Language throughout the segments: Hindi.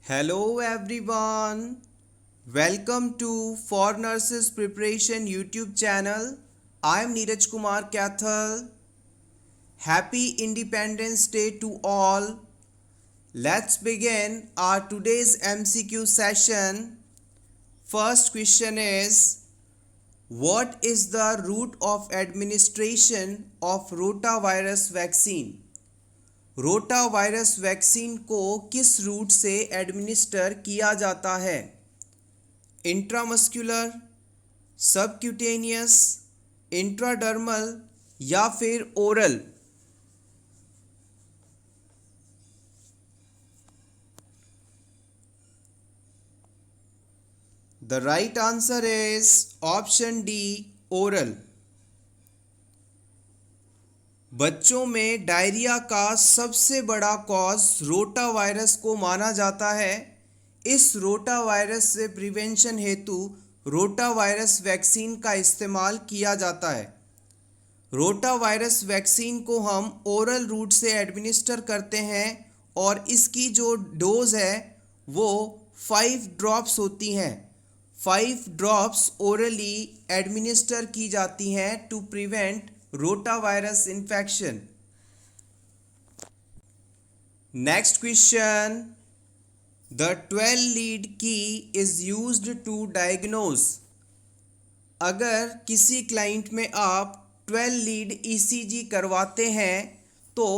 Hello everyone. Welcome to For Nurses Preparation YouTube channel. I am Neeraj Kumar Kathal. Happy Independence Day to all. Let's begin our today's MCQ session. First question is, what is the route of administration of rotavirus vaccine? Rota virus vaccine को किस रूट से एडमिनिस्टर किया जाता है? इंट्रामस्कुलर, सबक्यूटेनियस, इंट्राडर्मल या फिर oral? The right answer is option D, oral. बच्चों में डायरिया का सबसे बड़ा कॉज रोटा वायरस को माना जाता है। इस रोटा वायरस से प्रिवेंशन हेतु रोटा वायरस वैक्सीन का इस्तेमाल किया जाता है। रोटा वायरस वैक्सीन को हम ओरल रूट से एडमिनिस्टर करते हैं और इसकी जो डोज है वो 5 ड्रॉप्स होती हैं। 5 ड्रॉप्स ओरली एडमिनिस्टर की जाती हैं to prevent rotavirus infection. Next question. The 12 lead key is used to diagnose. अगर किसी क्लाइंट में आप 12 लीड ECG करवाते हैं तो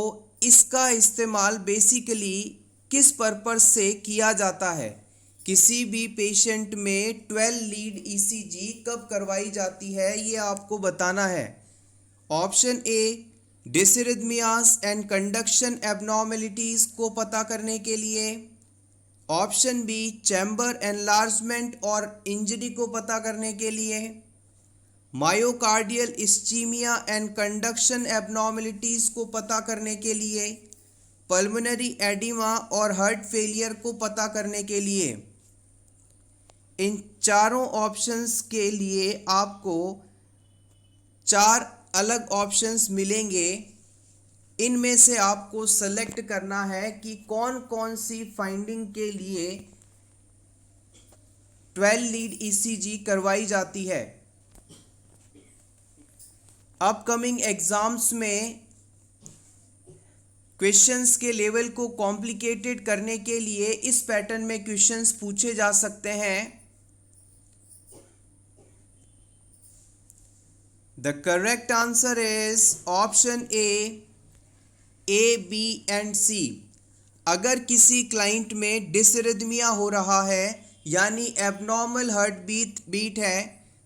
इसका इस्तेमाल बेसिकली किस पर्पस से किया जाता है? किसी भी पेशेंट में 12 लीड ECG कब करवाई जाती है ये आपको बताना है। Option A, dysrhythmias and conduction abnormalities को पता करने के लिए। ऑप्शन बी, चैम्बर एनलार्जमेंट और इंजरी को पता करने के लिए। Myocardial ischaemia and conduction abnormalities को पता करने के लिए। पल्मोनरी एडिमा और हार्ट फेलियर को पता करने के लिए। इन चारों ऑप्शंस के लिए आपको 4 अलग ऑप्शंस मिलेंगे। इनमें से आपको सेलेक्ट करना है कि कौन कौन सी फाइंडिंग के लिए 12 लीड ECG करवाई जाती है। अपकमिंग एग्जाम्स में क्वेश्चंस के लेवल को कॉम्प्लिकेटेड करने के लिए इस पैटर्न में क्वेश्चंस पूछे जा सकते हैं। The correct answer is option A, B and C. अगर किसी क्लाइंट में डिसरिथमिया हो रहा है यानी एबनॉर्मल हार्ट बीट है,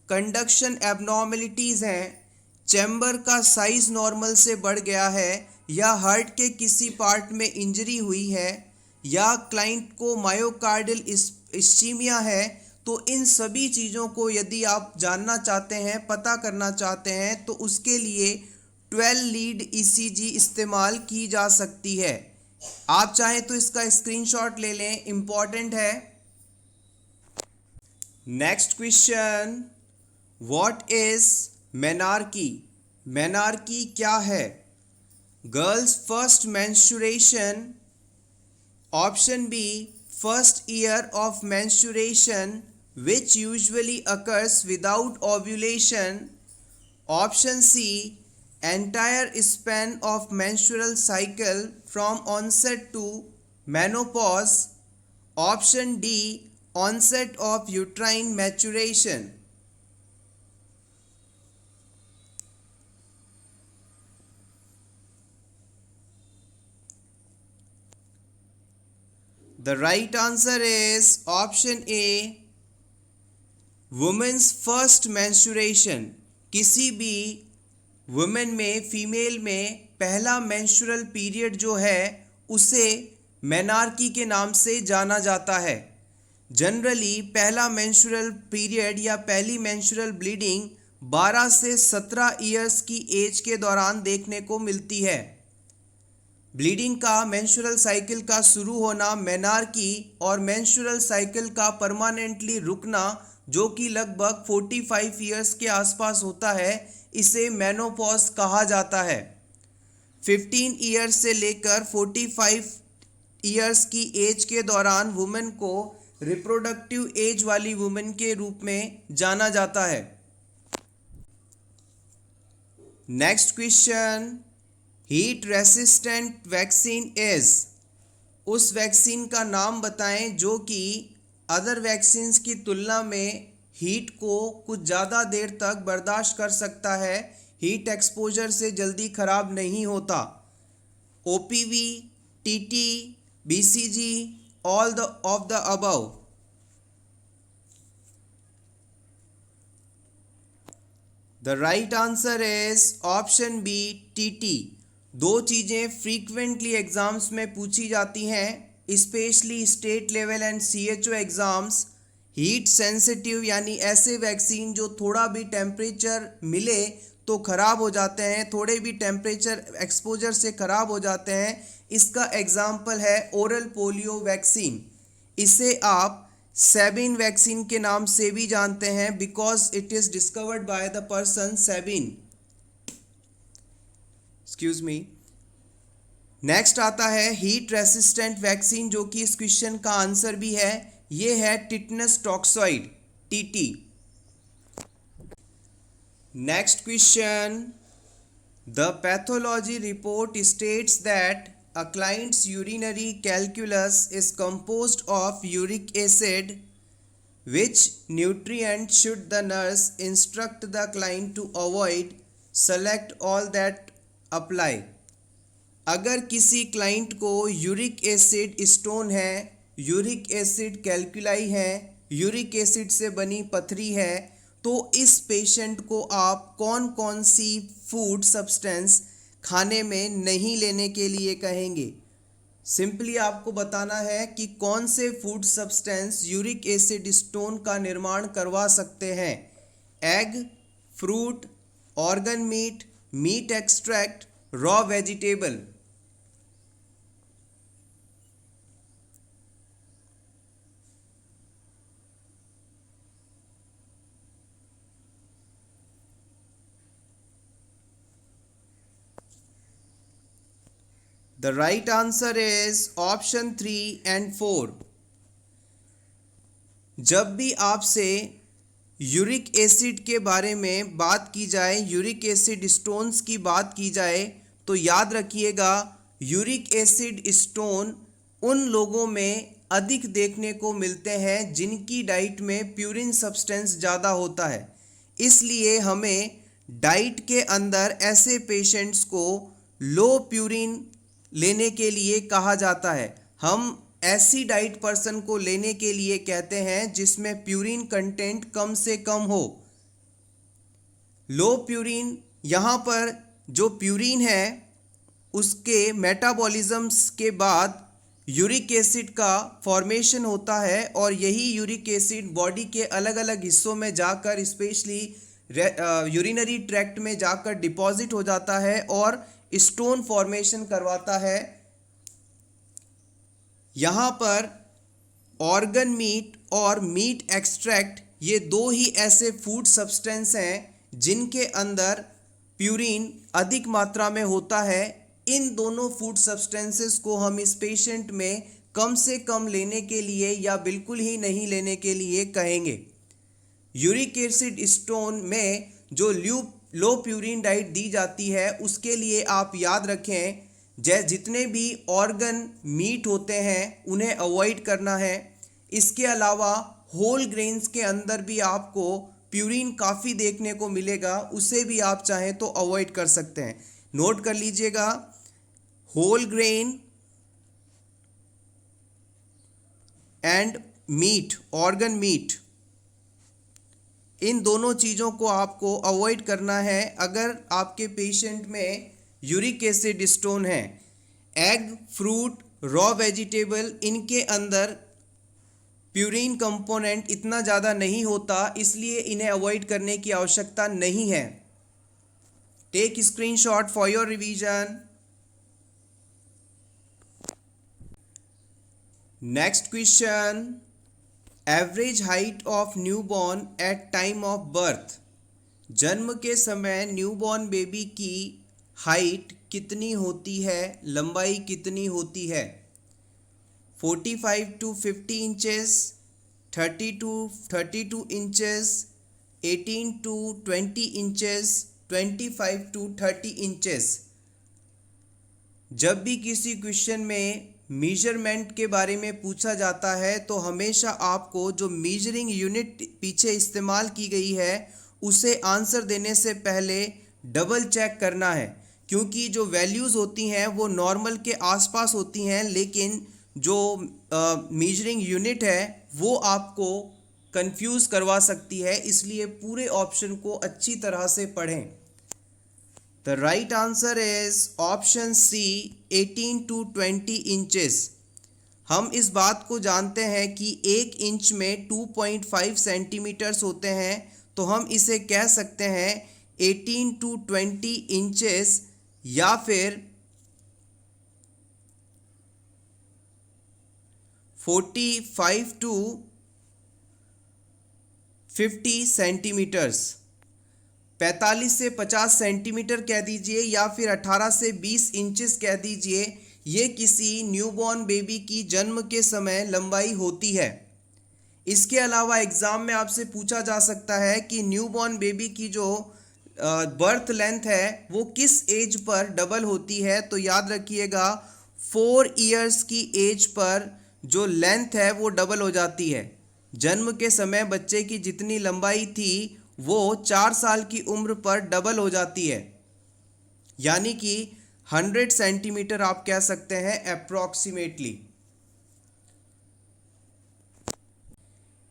कंडक्शन एबनॉर्मलिटीज़ हैं, चैम्बर का साइज नॉर्मल से बढ़ गया है या हार्ट के किसी पार्ट में इंजरी हुई है या क्लाइंट को मायोकार्डियल इस्चीमिया है, तो इन सभी चीज़ों को यदि आप जानना चाहते हैं, पता करना चाहते हैं, तो उसके लिए 12 लीड ECG इस्तेमाल की जा सकती है। आप चाहें तो इसका स्क्रीनशॉट ले लें, इम्पॉर्टेंट है। Next question, what is menarche? Menarche क्या है? Girls first menstruation. Option B, first year of menstruation which usually occurs without ovulation. Option C, entire span of menstrual cycle from onset to menopause. Option D, onset of uterine maturation. The right answer is option A, women's first menstruation. किसी भी वुमेन में, फीमेल में पहला मेंस्ट्रुअल पीरियड जो है उसे मेनार्की के नाम से जाना जाता है। जनरली पहला मेंस्ट्रुअल पीरियड या पहली मेंस्ट्रुअल ब्लीडिंग 12 से 17 ईयर्स की एज के दौरान देखने को मिलती है। ब्लीडिंग का, मेंस्ट्रुअल साइकिल का शुरू होना मेनार्की और मेंस्ट्रुअल साइकिल का परमानेंटली रुकना जो कि लगभग 45 ईयर्स के आसपास होता है, इसे मेनोपॉज कहा जाता है। 15 ईयर्स से लेकर 45 ईयर्स की एज के दौरान वुमेन को रिप्रोडक्टिव एज वाली वुमेन के रूप में जाना जाता है। Next question, heat resistant vaccine is, उस वैक्सीन का नाम बताएं जो कि अदर वैक्सीन्स की तुलना में हीट को कुछ ज़्यादा देर तक बर्दाश्त कर सकता है, हीट एक्सपोजर से जल्दी ख़राब नहीं होता। OPV, TT, BCG, all of the above. The right answer is option B, TT. दो चीज़ें फ्रीक्वेंटली एग्जाम्स में पूछी जाती हैं, specially state level and CHO exams. Heat sensitive यानी ऐसे वैक्सीन जो थोड़ा भी टेम्परेचर मिले तो ख़राब हो जाते हैं, थोड़े भी टेम्परेचर एक्सपोजर से ख़राब हो जाते हैं। इसका एग्जाम्पल है ओरल पोलियो वैक्सीन। इसे आप सेबिन वैक्सीन के नाम से भी जानते हैं because it is discovered by the person Sabin. Excuse me. Next आता है हीट रेसिस्टेंट वैक्सीन, जो कि इस क्वेश्चन का आंसर भी है। ये है tetanus toxoid, TT. Next question, the pathology report states that a client's urinary calculus is composed of uric acid. Which nutrient should the nurse instruct the client to avoid? Select all that apply. अगर किसी क्लाइंट को यूरिक एसिड स्टोन है, यूरिक एसिड कैल्कुलाई है, यूरिक एसिड से बनी पथरी है, तो इस पेशेंट को आप कौन कौन सी फूड सब्सटेंस खाने में नहीं लेने के लिए कहेंगे। सिंपली आपको बताना है कि कौन से food substance uric acid stone का निर्माण करवा सकते हैं। Egg, fruit, organ meat, meat extract, raw vegetable. The right answer is option 3 and 4. जब भी आपसे यूरिक एसिड के बारे में बात की जाए, यूरिक एसिड स्टोन्स की बात की जाए, तो याद रखिएगा यूरिक एसिड स्टोन उन लोगों में अधिक देखने को मिलते हैं जिनकी डाइट में प्यूरिन सब्सटेंस ज़्यादा होता है। इसलिए हमें डाइट के अंदर ऐसे पेशेंट्स को लो प्यूरिन लेने के लिए कहा जाता है। हम ऐसी डाइट पर्सन को लेने के लिए कहते हैं जिसमें प्यूरिन कंटेंट कम से कम हो। लो प्यूरिन, यहाँ पर जो प्यूरिन है उसके मेटाबॉलिज्म्स के बाद यूरिक एसिड का फॉर्मेशन होता है और यही यूरिक एसिड बॉडी के अलग अलग हिस्सों में जाकर स्पेशली यूरिनरी ट्रैक्ट में जाकर डिपॉजिट हो जाता है और स्टोन फॉर्मेशन करवाता है। यहाँ पर ऑर्गन मीट और मीट एक्सट्रैक्ट ये दो ही ऐसे फूड सब्सटेंस हैं जिनके अंदर प्यूरिन अधिक मात्रा में होता है। इन दोनों फूड सब्सटेंसेस को हम इस पेशेंट में कम से कम लेने के लिए या बिल्कुल ही नहीं लेने के लिए कहेंगे। यूरिक एसिड स्टोन में जो लो प्यूरिन डाइट दी जाती है उसके लिए आप याद रखें जितने भी ऑर्गन मीट होते हैं उन्हें अवॉइड करना है। इसके अलावा होल ग्रेन्स के अंदर भी आपको प्यूरिन काफ़ी देखने को मिलेगा, उसे भी आप चाहें तो अवॉइड कर सकते हैं। नोट कर लीजिएगा, whole grain and meat, organ meat, इन दोनों चीज़ों को आपको अवॉइड करना है अगर आपके पेशेंट में यूरिक एसिड स्टोन है। एग, फ्रूट, रॉ वेजिटेबल, इनके अंदर प्यूरिन कंपोनेंट इतना ज़्यादा नहीं होता, इसलिए इन्हें अवॉइड करने की आवश्यकता नहीं है। Take screenshot for your revision. Next question, average height of newborn at time of birth. जन्म के समय न्यूबॉर्न बेबी की हाइट कितनी होती है, लंबाई कितनी होती है? 45 to 50 inches, 32 inches, 18 to 20 inches, 25 to 30 inches। जब भी किसी क्वेश्चन में मेजरमेंट के बारे में पूछा जाता है तो हमेशा आपको जो मेजरिंग यूनिट पीछे इस्तेमाल की गई है उसे आंसर देने से पहले डबल चेक करना है, क्योंकि जो वैल्यूज़ होती हैं वो नॉर्मल के आसपास होती हैं, लेकिन जो मेजरिंग यूनिट है वो आपको कंफ्यूज करवा सकती है। इसलिए पूरे ऑप्शन को अच्छी तरह से पढ़ें। The right answer is option C 18 to 20 inches. हम इस बात को जानते हैं कि 1 इंच में 2.5 सेंटीमीटर्स होते हैं, तो हम इसे कह सकते हैं 18 to 20 इंचेस या फिर 45 to 50 सेंटीमीटर्स। 45 से 50 सेंटीमीटर कह दीजिए या फिर 18 से 20 इंचेस कह दीजिए। ये किसी न्यूबॉर्न बेबी की जन्म के समय लंबाई होती है। इसके अलावा एग्ज़ाम में आपसे पूछा जा सकता है कि न्यूबॉर्न बेबी की जो बर्थ लेंथ है वो किस एज पर डबल होती है। तो याद रखिएगा 4 इयर्स की एज पर जो लेंथ है वो डबल हो जाती है। जन्म के समय बच्चे की जितनी लंबाई थी वो 4 साल की उम्र पर डबल हो जाती है, यानी कि 100 सेंटीमीटर आप कह सकते हैं अप्रॉक्सीमेटली।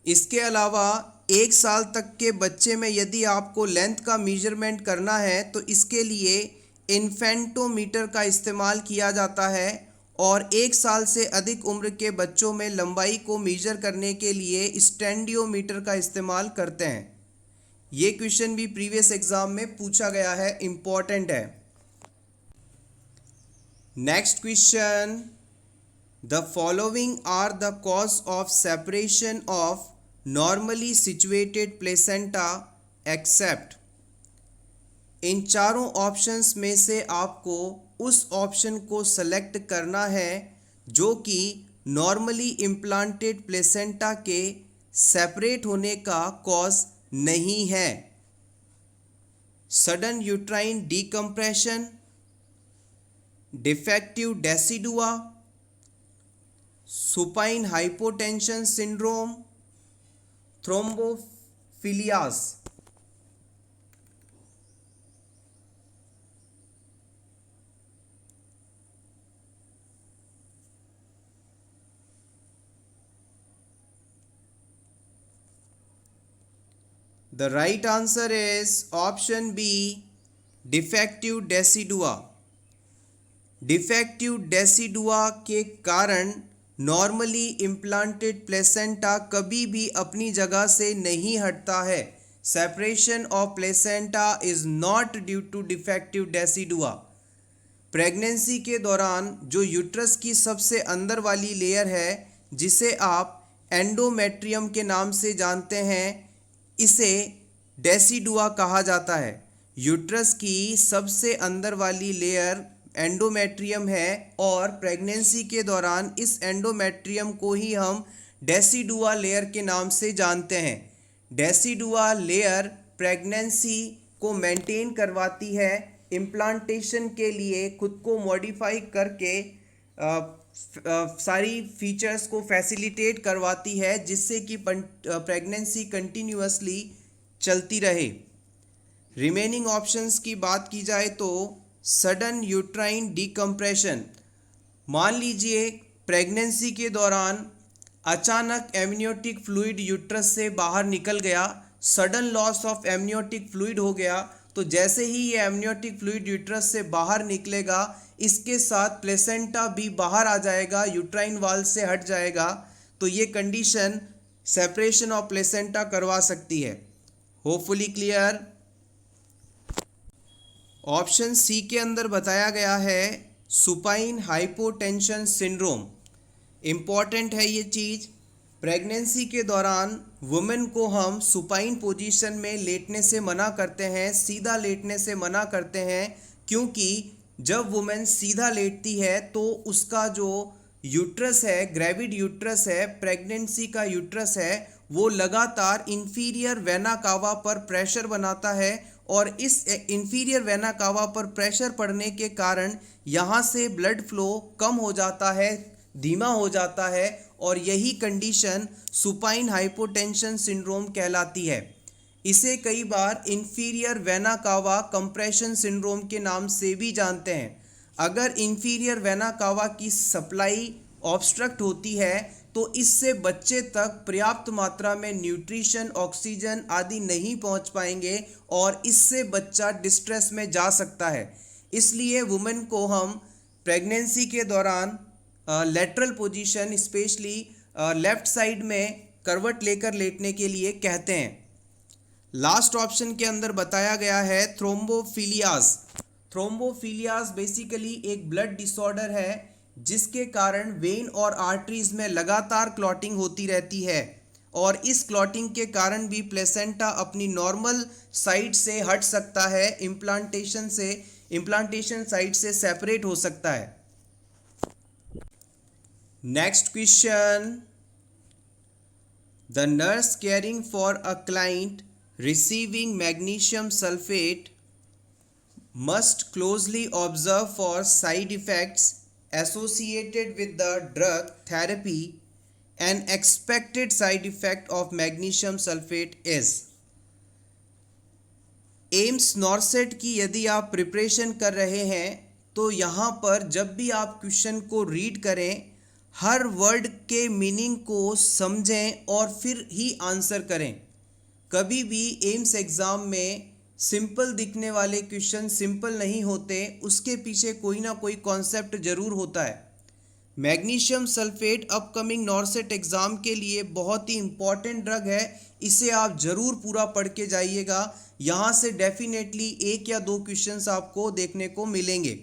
इसके अलावा 1 साल तक के बच्चे में यदि आपको लेंथ का मेजरमेंट करना है तो इसके लिए इन्फेंटोमीटर का इस्तेमाल किया जाता है, और 1 साल से अधिक उम्र के बच्चों में लंबाई को मेजर करने के लिए स्टेंडियोमीटर का इस्तेमाल करते हैं। ये क्वेश्चन भी प्रीवियस एग्जाम में पूछा गया है, इम्पॉर्टेंट है। Next question, the following are the cause of separation of normally situated placenta except. इन चारों ऑप्शंस में से आपको उस ऑप्शन को सेलेक्ट करना है जो कि नॉर्मली इम्प्लांटेड प्लेसेंटा के सेपरेट होने का कॉज नहीं है। Sudden uterine decompression, defective decidua, supine hypotension syndrome, thrombophilias. The right answer is option B, defective decidua। Defective decidua के कारण नॉर्मली इम्प्लांटेड प्लेसेंटा कभी भी अपनी जगह से नहीं हटता है। Separation of placenta is not due to defective decidua. Pregnancy के दौरान जो यूट्रस की सबसे अंदर वाली लेयर है जिसे आप एंडोमेट्रियम के नाम से जानते हैं, इसे डेसिडुआ कहा जाता है। यूट्रस की सबसे अंदर वाली लेयर एंडोमेट्रियम है और प्रेगनेंसी के दौरान इस एंडोमेट्रियम को ही हम डेसिडुआ लेयर के नाम से जानते हैं। डेसिडुआ लेयर प्रेगनेंसी को मेंटेन करवाती है, इम्प्लांटेशन के लिए खुद को मॉडिफाई करके सारी फीचर्स को फैसिलिटेट करवाती है, जिससे कि प्रेगनेंसी कंटिन्यूअसली चलती रहे। रिमेनिंग ऑप्शंस की बात की जाए तो सडन यूट्राइन डीकम्प्रेशन। मान लीजिए प्रेगनेंसी के दौरान अचानक एमनियोटिक फ्लूइड यूट्रस से बाहर निकल गया, sudden loss of amniotic fluid हो गया, तो जैसे ही ये एमनियोटिक फ्लूइड यूट्रस से बाहर निकलेगा इसके साथ प्लेसेंटा भी बाहर आ जाएगा, यूट्राइन वाल से हट जाएगा, तो ये कंडीशन सेपरेशन ऑफ प्लेसेंटा करवा सकती है। Hopefully clear. ऑप्शन सी के अंदर बताया गया है सुपाइन हाइपोटेंशन सिंड्रोम। इम्पॉर्टेंट है ये चीज़। प्रेगनेंसी के दौरान वुमेन को हम सुपाइन पोजीशन में लेटने से मना करते हैं, सीधा लेटने से मना करते हैं, क्योंकि जब वुमेन सीधा लेटती है तो उसका जो यूट्रस है, ग्रेविड यूट्रस है, प्रेगनेंसी का यूट्रस है, वो लगातार इंफीरियर वेना कावा पर प्रेशर बनाता है और इस इंफीरियर वेना कावा पर प्रेशर पड़ने के कारण यहाँ से ब्लड फ्लो कम हो जाता है, धीमा हो जाता है और यही कंडीशन सुपाइन हाइपोटेंशन सिंड्रोम कहलाती है। इसे कई बार inferior vena cava compression syndrome के नाम से भी जानते हैं। अगर इंफीरियर वेना कावा की सप्लाई ऑब्स्ट्रक्ट होती है तो इससे बच्चे तक पर्याप्त मात्रा में न्यूट्रिशन, ऑक्सीजन आदि नहीं पहुंच पाएंगे और इससे बच्चा डिस्ट्रेस में जा सकता है। इसलिए वुमेन को हम प्रेगनेंसी के दौरान lateral position, specially left side में करवट लेकर लेटने के लिए कहते हैं। लास्ट ऑप्शन के अंदर बताया गया है थ्रोम्बोफिलियाज। थ्रोम्बोफिलियाज बेसिकली एक ब्लड डिसऑर्डर है जिसके कारण वेन और आर्टरीज में लगातार क्लॉटिंग होती रहती है और इस क्लॉटिंग के कारण भी प्लेसेंटा अपनी नॉर्मल साइड से हट सकता है, इम्प्लांटेशन साइड से सेपरेट हो सकता है। Next question, the nurse caring for a client receiving magnesium sulfate must closely observe for side effects associated with the drug therapy. An expected side effect of magnesium sulfate is। AIIMS नॉर्सेट की यदि आप प्रिपरेशन कर रहे हैं तो यहाँ पर जब भी आप क्वेश्चन को रीड करें, हर वर्ड के मीनिंग को समझें और फिर ही आंसर करें। कभी भी एम्स एग्ज़ाम में सिंपल दिखने वाले क्वेश्चन सिंपल नहीं होते, उसके पीछे कोई ना कोई कॉन्सेप्ट ज़रूर होता है। मैग्नीशियम सल्फेट अपकमिंग नॉर्सेट एग्ज़ाम के लिए बहुत ही इम्पॉर्टेंट ड्रग है, इसे आप ज़रूर पूरा पढ़ के जाइएगा। यहाँ से डेफिनेटली 1 या 2 क्वेश्चंस आपको देखने को मिलेंगे।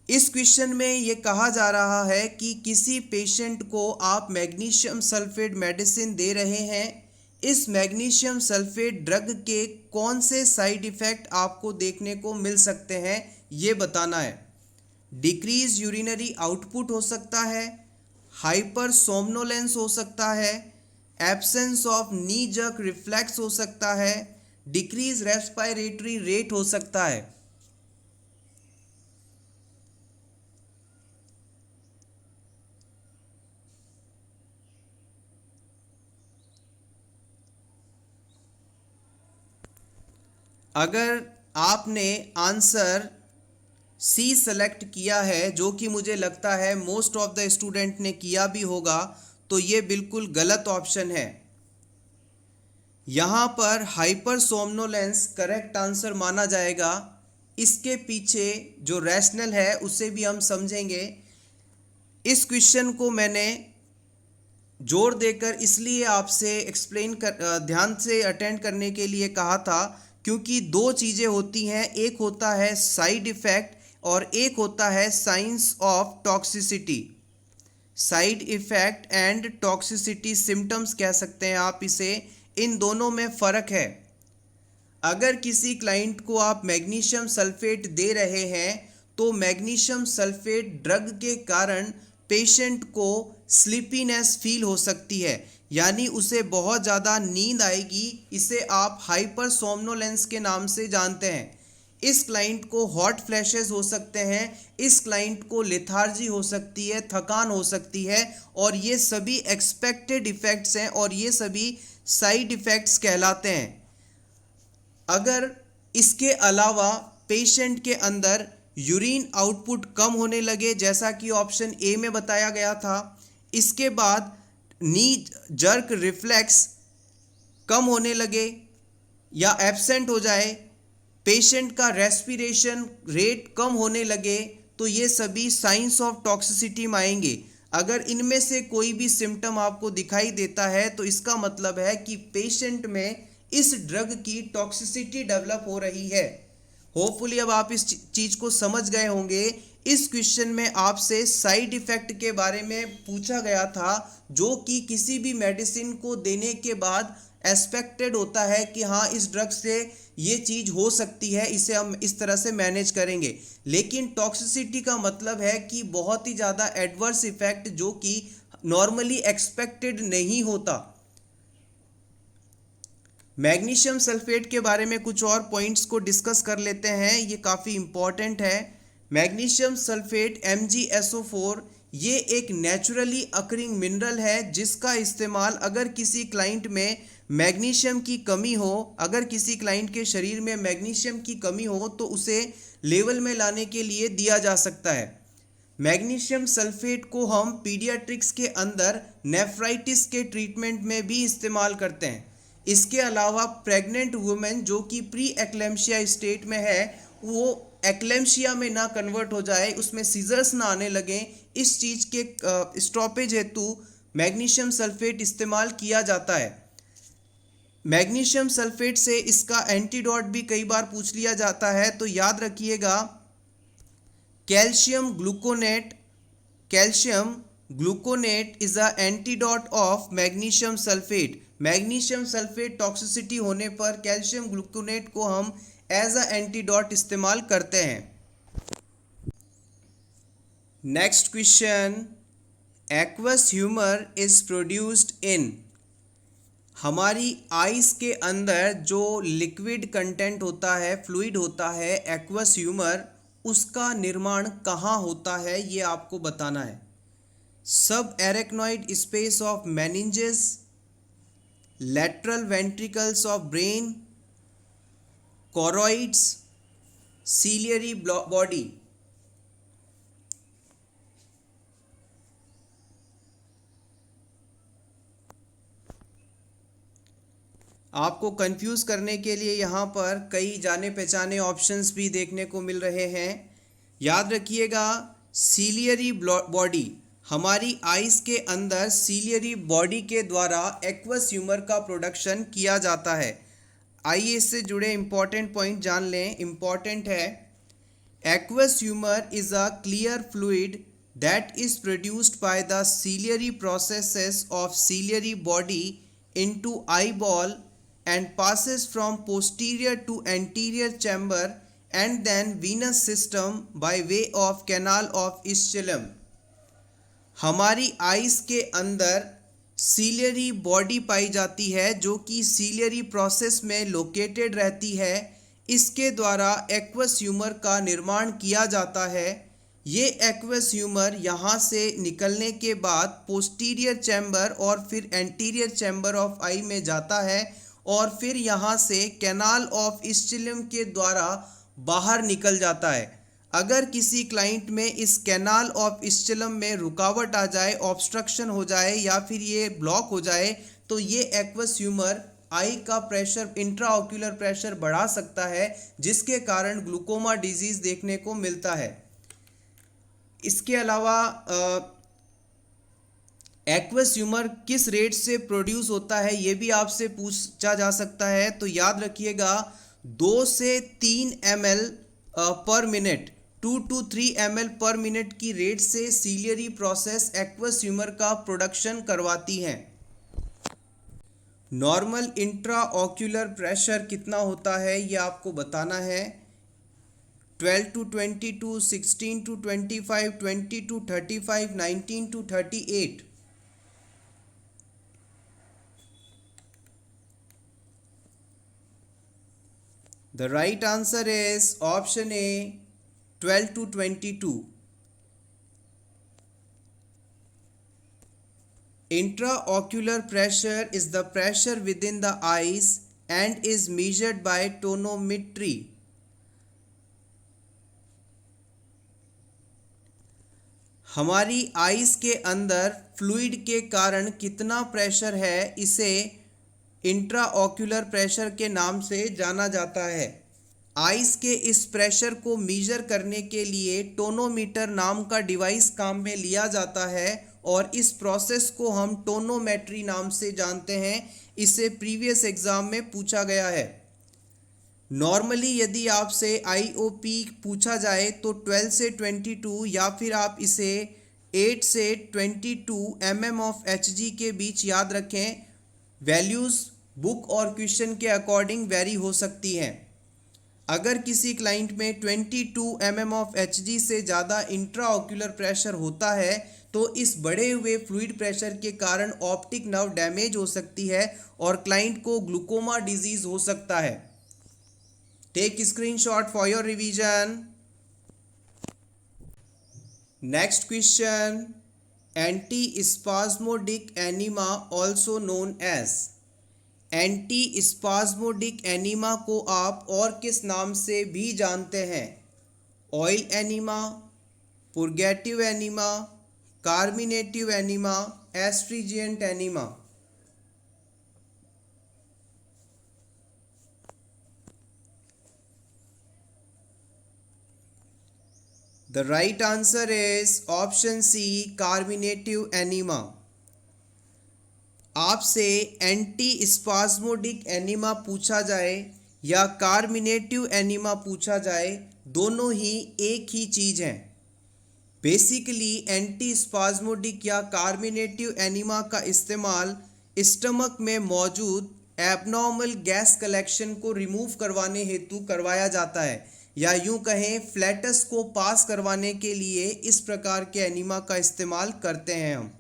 इस क्वेश्चन में ये कहा जा रहा है कि किसी पेशेंट को आप मैग्नीशियम सल्फेट मेडिसिन दे रहे हैं, इस मैग्नीशियम सल्फेट ड्रग के कौन से साइड इफ़ेक्ट आपको देखने को मिल सकते हैं ये बताना है। डिक्रीज यूरिनरी आउटपुट हो सकता है, हाइपर सोमनोलेंस हो सकता है, absence of knee jerk reflex हो सकता है, डिक्रीज रेस्पिरेटरी रेट हो सकता है। अगर आपने आंसर सी सेलेक्ट किया है, जो कि मुझे लगता है मोस्ट ऑफ द स्टूडेंट ने किया भी होगा, तो ये बिल्कुल गलत ऑप्शन है। यहाँ पर हाइपर सोमनोलेंस करेक्ट आंसर माना जाएगा। इसके पीछे जो रैशनल है उसे भी हम समझेंगे। इस क्वेश्चन को मैंने जोर देकर इसलिए आपसे एक्सप्लेन कर ध्यान से अटेंड करने के लिए कहा था क्योंकि 2 चीज़ें होती हैं, एक होता है साइड इफ़ेक्ट और एक होता है science of toxicity. Side effect and toxicity symptoms कह सकते हैं आप इसे, इन दोनों में फ़र्क है। अगर किसी क्लाइंट को आप मैग्नीशियम सल्फेट दे रहे हैं तो मैग्नीशियम सल्फेट ड्रग के कारण पेशेंट को स्लीपीनेस फील हो सकती है, यानी उसे बहुत ज़्यादा नींद आएगी। इसे आप हाइपर सोमनोलेंस के नाम से जानते हैं। इस क्लाइंट को हॉट फ्लैशेस हो सकते हैं, इस क्लाइंट को लेथार्जी हो सकती है, थकान हो सकती है और ये सभी एक्सपेक्टेड इफ़ेक्ट्स हैं और ये सभी साइड इफ़ेक्ट्स कहलाते हैं। अगर इसके अलावा पेशेंट के अंदर यूरिन आउटपुट कम होने लगे, जैसा कि ऑप्शन ए में बताया गया था, इसके बाद नी जर्क रिफ्लेक्स कम होने लगे या एब्सेंट हो जाए, पेशेंट का रेस्पिरेशन रेट कम होने लगे, तो ये सभी साइंस ऑफ टॉक्सिसिटी में आएंगे। अगर इनमें से कोई भी सिम्टम आपको दिखाई देता है तो इसका मतलब है कि पेशेंट में इस ड्रग की टॉक्सिसिटी डेवलप हो रही है। होपफुली अब आप इस चीज़ को समझ गए होंगे। इस क्वेश्चन में आपसे साइड इफ़ेक्ट के बारे में पूछा गया था जो कि किसी भी मेडिसिन को देने के बाद एक्सपेक्टेड होता है कि हाँ इस ड्रग से ये चीज़ हो सकती है, इसे हम इस तरह से मैनेज करेंगे। लेकिन टॉक्सिसिटी का मतलब है कि बहुत ही ज़्यादा एडवर्स इफेक्ट जो कि नॉर्मली एक्सपेक्टेड नहीं होता। मैग्नीशियम सल्फेट के बारे में कुछ और पॉइंट्स को डिस्कस कर लेते हैं, ये काफ़ी इंपॉर्टेंट है। मैग्नीशियम सल्फेट MgSO4 ये एक नेचुरली अकरिंग मिनरल है जिसका इस्तेमाल अगर किसी क्लाइंट में मैग्नीशियम की कमी हो, अगर किसी क्लाइंट के शरीर में मैग्नीशियम की कमी हो तो उसे लेवल में लाने के लिए दिया जा सकता है। मैग्नीशियम सल्फेट को हम पीडियाट्रिक्स के अंदर नेफ्राइटिस के ट्रीटमेंट में भी इस्तेमाल करते हैं। इसके अलावा प्रेग्नेंट वुमेन जो कि प्री एक्लेम्शिया स्टेट में है, वो एक्लेम्शिया में ना कन्वर्ट हो जाए, उसमें सीजर्स ना आने लगें, इस चीज़ के स्टॉपेज हेतु मैग्नीशियम सल्फेट इस्तेमाल किया जाता है। मैग्नीशियम सल्फेट से इसका एंटीडोट भी कई बार पूछ लिया जाता है, तो याद रखिएगा calcium gluconate is a antidote of magnesium sulphate. Magnesium sulphate toxicity होने पर कैल्शियम ग्लूकोनेट को हम एज अ एंटीडोट इस्तेमाल करते हैं। Next question, aqueous humour is produced in. हमारी आइस के अंदर जो लिक्विड कंटेंट होता है, फ्लूइड होता है, एक्वस ह्यूमर, उसका निर्माण कहाँ होता है ये आपको बताना है। सब arachnoid space of meninges, lateral ventricles of brain, choroids, ciliary body। आपको कंफ्यूज करने के लिए यहाँ पर कई जाने पहचाने ऑप्शंस भी देखने को मिल रहे हैं। याद रखिएगा सीलियरी बॉडी, हमारी आइस के अंदर सीलियरी बॉडी के द्वारा एक्वस ह्यूमर का प्रोडक्शन किया जाता है। आइए इससे जुड़े इंपॉर्टेंट पॉइंट जान लें। इंपॉर्टेंट है, aqueous humour is a clear fluid that is produced by the ciliary processes of ciliary body into eyeball and passes from posterior to anterior chamber and then venous system by way of canal of ischilum। हमारी आइस के अंदर सीलियरी बॉडी पाई जाती है जो कि सीलियरी प्रोसेस में लोकेटेड रहती है। इसके द्वारा एक्वस ह्यूमर का निर्माण किया जाता है। ये एक्वस ह्यूमर यहाँ से निकलने के बाद पोस्टीरियर चैम्बर और फिर एंटीरियर चैम्बर ऑफ आई में जाता है और फिर यहाँ से कैनाल ऑफ इस्चिलम के द्वारा बाहर निकल जाता है। अगर किसी क्लाइंट में इस कैनाल ऑफ इस्चिलम में रुकावट आ जाए, ऑब्स्ट्रक्शन हो जाए या फिर ये ब्लॉक हो जाए तो ये एक्वस ह्यूमर आई का प्रेशर, इंट्राऑक्यूलर प्रेशर बढ़ा सकता है, जिसके कारण ग्लूकोमा डिजीज़ देखने को मिलता है। इसके अलावा एक्वस ह्यूमर किस रेट से प्रोड्यूस होता है ये भी आपसे पूछा जा सकता है। तो याद रखिएगा 2 से 3 ml पर मिनट, 2 to 3 ml पर मिनट की रेट से सीलियरी प्रोसेस एक्वस ह्यूमर का प्रोडक्शन करवाती हैं। नॉर्मल इंट्राऑक्यूलर प्रेशर कितना होता है ये आपको बताना है। 12 to 22, 16 to 25, 20 to 35, 19 to 38। The right answer is option A, 12 to 22। Intraocular pressure is the pressure within the eyes and is measured by tonometry। हमारी आइस के अंदर फ्लूइड के कारण कितना प्रेशर है इसे इंट्राऑक्यूलर प्रेशर के नाम से जाना जाता है। आइस के इस प्रेशर को मेजर करने के लिए टोनोमीटर नाम का डिवाइस काम में लिया जाता है और इस प्रोसेस को हम टोनोमेट्री नाम से जानते हैं। इसे प्रीवियस एग्जाम में पूछा गया है। नॉर्मली यदि आपसे IOP पूछा जाए तो 12 से 22 या फिर आप इसे 8 से 22 mm of Hg के बीच याद रखें। वैल्यूज़ बुक और क्वेश्चन के अकॉर्डिंग वेरी हो सकती हैं। अगर किसी क्लाइंट में 22 mm ऑफ Hg से ज़्यादा इंट्राऑक्यूलर प्रेशर होता है तो इस बढ़े हुए फ्लूइड प्रेशर के कारण ऑप्टिक नर्व डैमेज हो सकती है और क्लाइंट को ग्लूकोमा डिजीज हो सकता है। Take screenshot for your revision. Next question, antispasmodic enema also known as. Antispasmodic enema को आप और किस नाम से भी जानते हैं? Oil enema, purgative enema, carminative enema, astringent enema. The right answer is option C, carminative enema. आपसे एंटी स्पाज्मोडिक एनीमा पूछा जाए या कार्मिनेटिव एनीमा पूछा जाए, दोनों ही एक ही चीज़ हैं। बेसिकली एंटी स्पाज्मोडिक या कार्मिनेटिव एनीमा का इस्तेमाल स्टमक में मौजूद एबनॉर्मल गैस कलेक्शन को रिमूव करवाने हेतु करवाया जाता है, या यूं कहें फ्लैटस को पास करवाने के लिए इस प्रकार के एनीमा का इस्तेमाल करते हैं हम।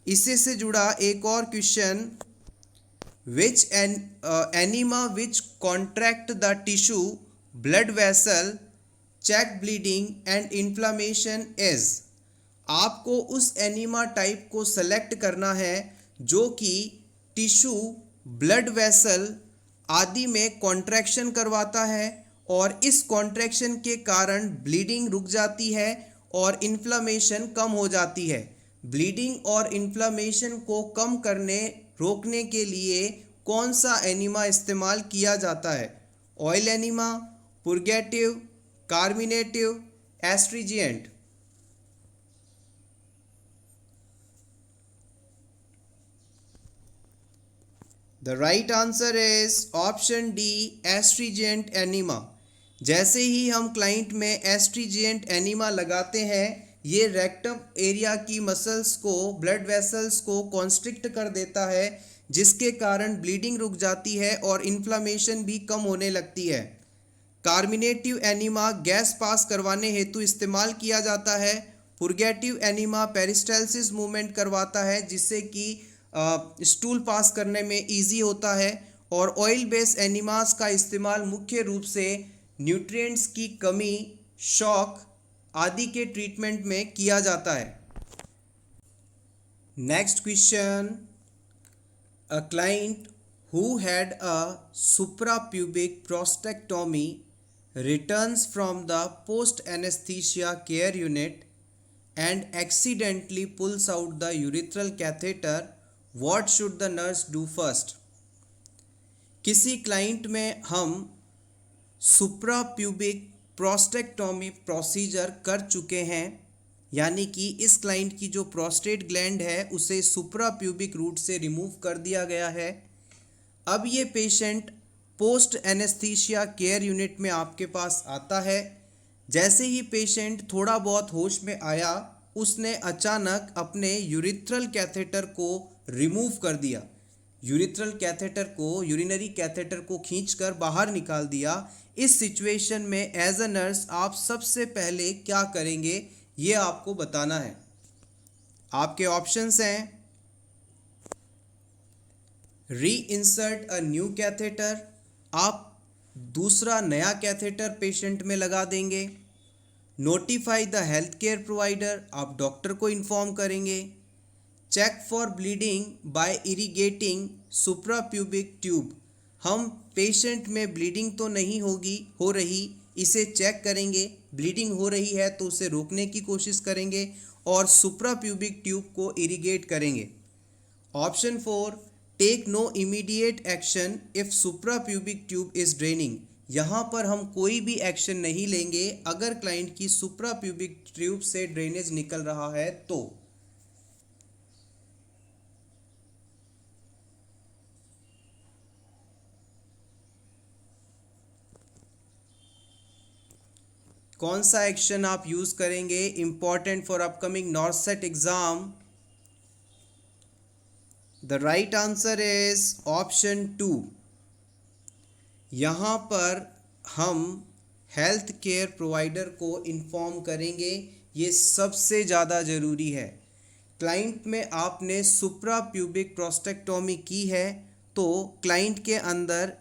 इससे से जुड़ा एक और question, which enema which contract the tissue, blood vessel, check bleeding and inflammation is. आपको उस एनीमा टाइप को सेलेक्ट करना है जो कि टिश्यू, ब्लड वेसल आदि में कॉन्ट्रैक्शन करवाता है और इस कॉन्ट्रैक्शन के कारण ब्लीडिंग रुक जाती है और इन्फ्लामेशन कम हो जाती है। ब्लीडिंग और इन्फ्लामेशन को कम करने रोकने के लिए कौन सा एनीमा इस्तेमाल किया जाता है? Oil enema, purgative, carminative, astringent. The right answer is option D, astringent enema. जैसे ही हम क्लाइंट में एस्ट्रीजिएंट एनीमा लगाते हैं, ये रेक्टम एरिया की मसल्स को, ब्लड वेसल्स को कॉन्स्ट्रिक्ट कर देता है, जिसके कारण ब्लीडिंग रुक जाती है और इन्फ्लामेशन भी कम होने लगती है। कार्मिनेटिव एनीमा गैस पास करवाने हेतु इस्तेमाल किया जाता है। पुर्गेटिव एनीमा पेरिस्टाल्सिस मूवमेंट करवाता है, जिससे कि स्टूल पास करने में इजी होता है। और ऑयल बेस्ड एनीमास का इस्तेमाल मुख्य रूप से न्यूट्रिएंट्स की कमी, शॉक आदि के ट्रीटमेंट में किया जाता है। Next question, a client who had a suprapubic prostatectomy returns from the post anesthesia care unit and accidentally pulls out the urethral catheter, what should the nurse do first? किसी क्लाइंट में हम सुप्राप्यूबिक प्रोस्टेक्टोमी प्रोसीजर कर चुके हैं, यानी कि इस क्लाइंट की जो प्रोस्टेट ग्लैंड है उसे सुप्राप्यूबिक रूट से रिमूव कर दिया गया है। अब ये patient post anaesthesia care unit में आपके पास आता है। जैसे ही पेशेंट थोड़ा बहुत होश में आया, उसने अचानक अपने यूरिथ्रल कैथेटर को रिमूव कर दिया। यूरिथ्रल कैथेटर को, यूरिनरी कैथेटर को खींचकर बाहर निकाल दिया। इस सिचुएशन में एज अ नर्स आप सबसे पहले क्या करेंगे, ये आपको बताना है। आपके ऑप्शंस हैं, री इंसर्ट अ न्यू कैथेटर, आप दूसरा नया कैथेटर पेशेंट में लगा देंगे। Notify the health care provider, आप डॉक्टर को इन्फॉर्म करेंगे। Check for bleeding by irrigating suprapubic tube, हम पेशेंट में ब्लीडिंग तो नहीं हो रही, इसे चेक करेंगे। ब्लीडिंग हो रही है तो उसे रोकने की कोशिश करेंगे और सुप्राप्यूबिक ट्यूब को इरिगेट करेंगे। Option 4, take no immediate action if suprapubic tube is draining, यहाँ पर हम कोई भी एक्शन नहीं लेंगे अगर क्लाइंट की सुप्राप्यूबिक ट्यूब से ड्रेनेज निकल रहा है तो। कौन सा एक्शन आप यूज करेंगे, important for upcoming नॉर्सेट exam. The right answer is option 2। यहाँ पर हम हेल्थ केयर प्रोवाइडर को इन्फॉर्म करेंगे, ये सबसे ज़्यादा ज़रूरी है। क्लाइंट में आपने सुप्रा प्यूबिक प्रोस्टेक्टोमी की है तो क्लाइंट के अंदर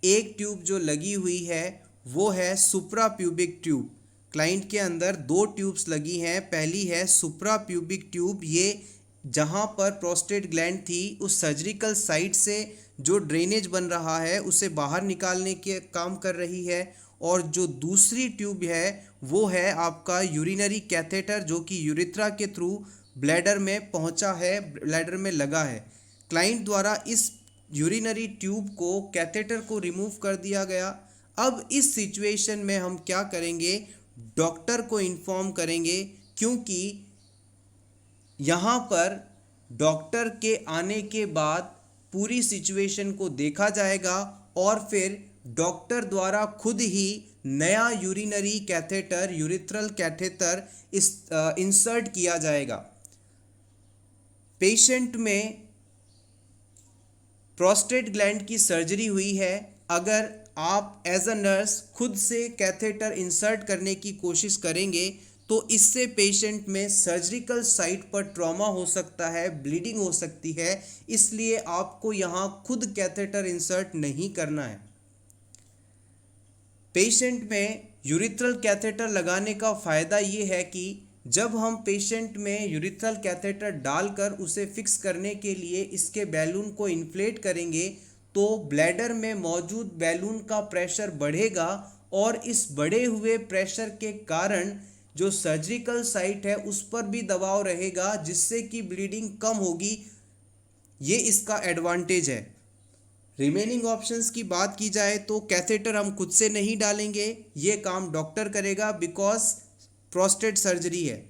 एक ट्यूब जो लगी हुई है वो है सुप्रा प्यूबिक ट्यूब। क्लाइंट के अंदर 2 ट्यूब्स लगी हैं। पहली है सुप्रा प्यूबिक ट्यूब, ये जहाँ पर प्रोस्टेट ग्लैंड थी उस सर्जिकल साइट से जो ड्रेनेज बन रहा है उसे बाहर निकालने के काम कर रही है। और जो दूसरी ट्यूब है वो है आपका यूरिनरी कैथेटर, जो कि यूरिथ्रा के थ्रू ब्लैडर में पहुंचा है, ब्लैडर में लगा है। क्लाइंट द्वारा इस यूरिनरी ट्यूब को, कैथेटर को रिमूव कर दिया गया। अब इस सिचुएशन में हम क्या करेंगे, डॉक्टर को इन्फॉर्म करेंगे, क्योंकि यहाँ पर डॉक्टर के आने के बाद पूरी सिचुएशन को देखा जाएगा और फिर डॉक्टर द्वारा खुद ही नया urinary catheter, urethral catheter insert किया जाएगा। पेशेंट में प्रोस्टेट ग्लैंड की सर्जरी हुई है, अगर आप एज अ नर्स खुद से कैथेटर इंसर्ट करने की कोशिश करेंगे तो इससे पेशेंट में सर्जिकल साइट पर ट्रॉमा हो सकता है, ब्लीडिंग हो सकती है, इसलिए आपको यहाँ खुद कैथेटर इंसर्ट नहीं करना है। पेशेंट में यूरिथ्रल कैथेटर लगाने का फ़ायदा ये है कि जब हम पेशेंट में यूरिथ्रल कैथेटर डालकर उसे फिक्स करने के लिए इसके बैलून को इन्फ्लेट करेंगे तो ब्लैडर में मौजूद बैलून का प्रेशर बढ़ेगा और इस बढ़े हुए प्रेशर के कारण जो सर्जिकल साइट है उस पर भी दबाव रहेगा, जिससे कि ब्लीडिंग कम होगी। ये इसका एडवांटेज है। रिमेनिंग ऑप्शंस की बात की जाए तो कैथेटर हम खुद से नहीं डालेंगे, ये काम डॉक्टर करेगा, बिकॉज प्रोस्टेट सर्जरी है।